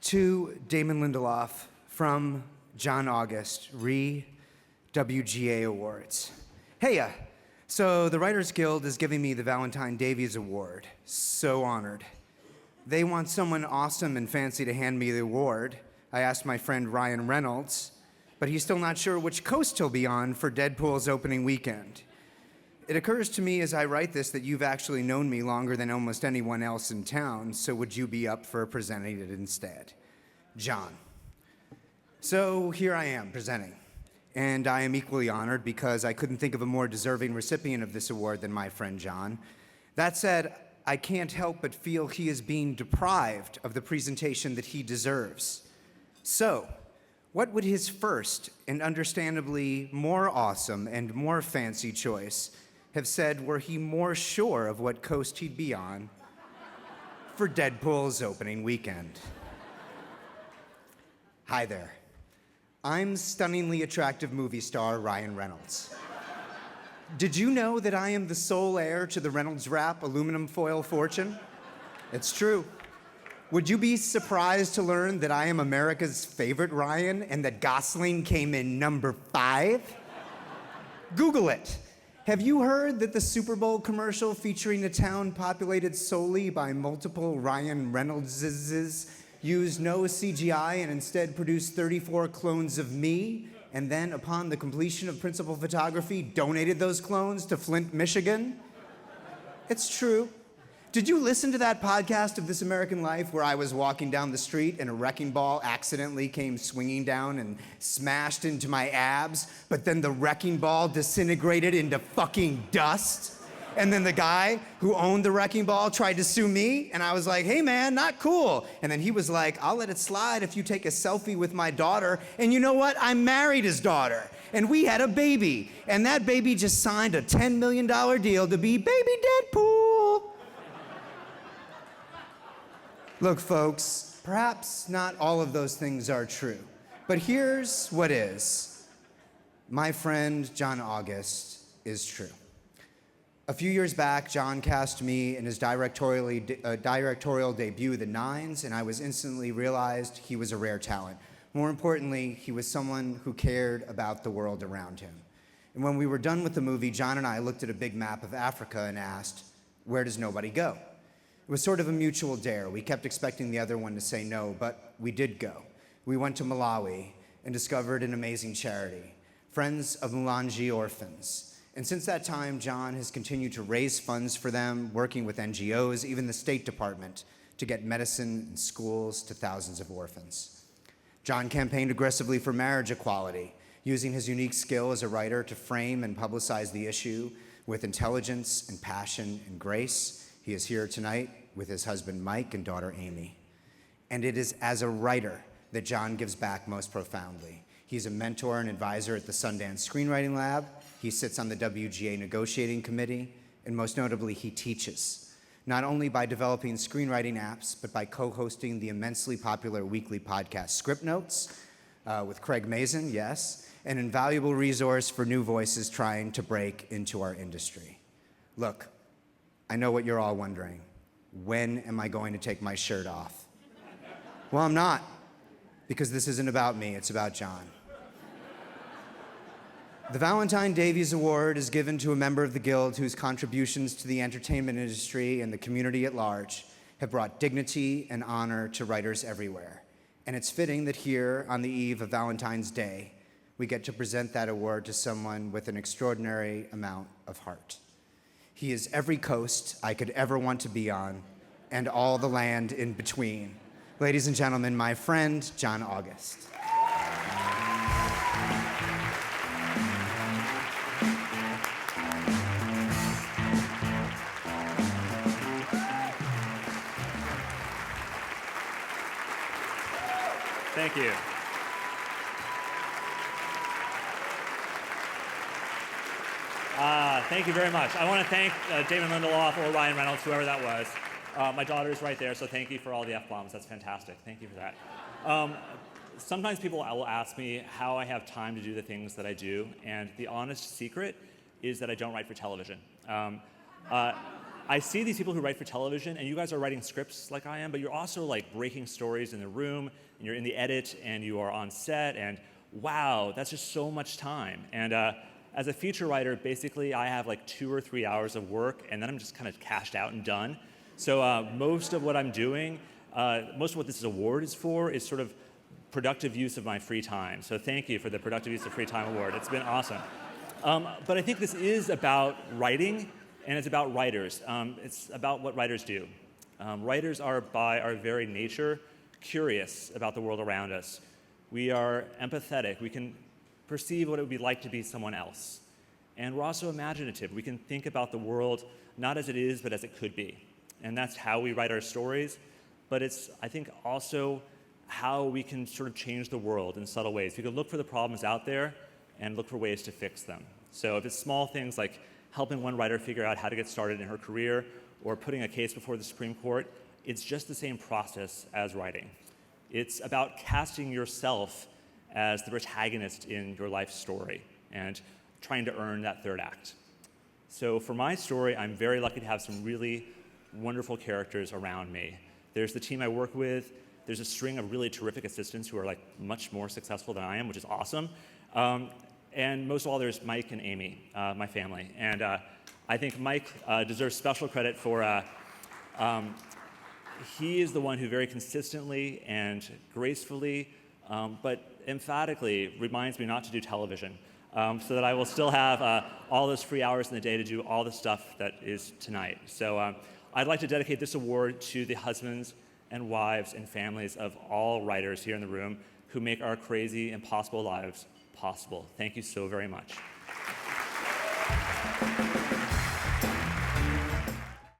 To Damon Lindelof from John August, WGA Awards. Hey, so the Writers Guild is giving me the Valentine Davies Award. So honored. They want someone awesome and fancy to hand me the award. I asked my friend Ryan Reynolds, but he's still not sure which coast he'll be on for Deadpool's opening weekend. It occurs to me as I write this that you've actually known me longer than almost anyone else in town, so would you be up for presenting it instead? John. So here I am presenting, and I am equally honored because I couldn't think of a more deserving recipient of this award than my friend John. That said, I can't help but feel he is being deprived of the presentation that he deserves. So, what would his first and understandably more awesome and more fancy choice have said were he more sure of what coast he'd be on for Deadpool's opening weekend? Hi there. I'm stunningly attractive movie star Ryan Reynolds. Did you know that I am the sole heir to the Reynolds Wrap aluminum foil fortune? It's true. Would you be surprised to learn that I am America's favorite Ryan and that Gosling came in number 5? Google it. Have you heard that the Super Bowl commercial featuring a town populated solely by multiple Ryan Reynoldses used no CGI and instead produced 34 clones of me, and then upon the completion of principal photography, donated those clones to Flint, Michigan? It's true. Did you listen to that podcast of This American Life where I was walking down the street and a wrecking ball accidentally came swinging down and smashed into my abs, but then the wrecking ball disintegrated into fucking dust? And then the guy who owned the wrecking ball tried to sue me, and I was like, hey man, not cool. And then he was like, I'll let it slide if you take a selfie with my daughter. And you know what? I married his daughter, and we had a baby. And that baby just signed a $10 million deal to be baby Deadpool. Look, folks, perhaps not all of those things are true, but here's what is. My friend John August is true. A few years back, John cast me in his directorial debut, The Nines, and I was instantly realized he was a rare talent. More importantly, he was someone who cared about the world around him. And when we were done with the movie, John and I looked at a big map of Africa and asked, where does nobody go? It was sort of a mutual dare. We kept expecting the other one to say no, but we did go. We went to Malawi and discovered an amazing charity, Friends of Mulanji Orphans. And since that time, John has continued to raise funds for them, working with NGOs, even the State Department, to get medicine and schools to thousands of orphans. John campaigned aggressively for marriage equality, using his unique skill as a writer to frame and publicize the issue with intelligence and passion and grace. He is here tonight with his husband Mike and daughter Amy. And it is as a writer that John gives back most profoundly. He's a mentor and advisor at the Sundance Screenwriting Lab. He sits on the WGA negotiating committee, and most notably, he teaches, not only by developing screenwriting apps, but by co-hosting the immensely popular weekly podcast Script Notes with Craig Mazin, yes, an invaluable resource for new voices trying to break into our industry. Look, I know what you're all wondering. When am I going to take my shirt off? Well, I'm not, because this isn't about me, it's about John. The Valentine Davies Award is given to a member of the Guild whose contributions to the entertainment industry and the community at large have brought dignity and honor to writers everywhere. And it's fitting that here, on the eve of Valentine's Day, we get to present that award to someone with an extraordinary amount of heart. He is every coast I could ever want to be on, and all the land in between. Ladies and gentlemen, my friend, John August. Thank you. Thank you very much. I want to thank Damon Lindelof or Ryan Reynolds, whoever that was. My daughter's right there, so thank you for all the F-bombs. That's fantastic. Thank you for that. Sometimes people will ask me how I have time to do the things that I do, and the honest secret is that I don't write for television. I see these people who write for television, and you guys are writing scripts like I am, but you're also like breaking stories in the room, and you're in the edit, and you are on set, and wow, that's just so much time. And as a feature writer, basically I have like 2 or 3 hours of work, and then I'm just kind of cashed out and done. So most of what I'm doing, most of what this award is for, is sort of productive use of my free time. So thank you for the Productive Use of Free Time Award. It's been awesome. But I think this is about writing, and it's about writers. It's about what writers do. Writers are, by our very nature, curious about the world around us. We are empathetic. We can perceive what it would be like to be someone else. And we're also imaginative. We can think about the world not as it is, but as it could be. And that's how we write our stories. But it's, I think, also how we can sort of change the world in subtle ways. We can look for the problems out there and look for ways to fix them. So if it's small things like helping one writer figure out how to get started in her career or putting a case before the Supreme Court, it's just the same process as writing. It's about casting yourself as the protagonist in your life story and trying to earn that third act. So for my story, I'm very lucky to have some really wonderful characters around me. There's the team I work with. There's a string of really terrific assistants who are like much more successful than I am, which is awesome. And most of all, there's Mike and Amy, my family. And I think Mike deserves special credit for, he is the one who very consistently and gracefully, but emphatically reminds me not to do television, so that I will still have all those free hours in the day to do all the stuff that is tonight. So I'd like to dedicate this award to the husbands and wives and families of all writers here in the room who make our crazy, impossible lives possible. Thank you so very much.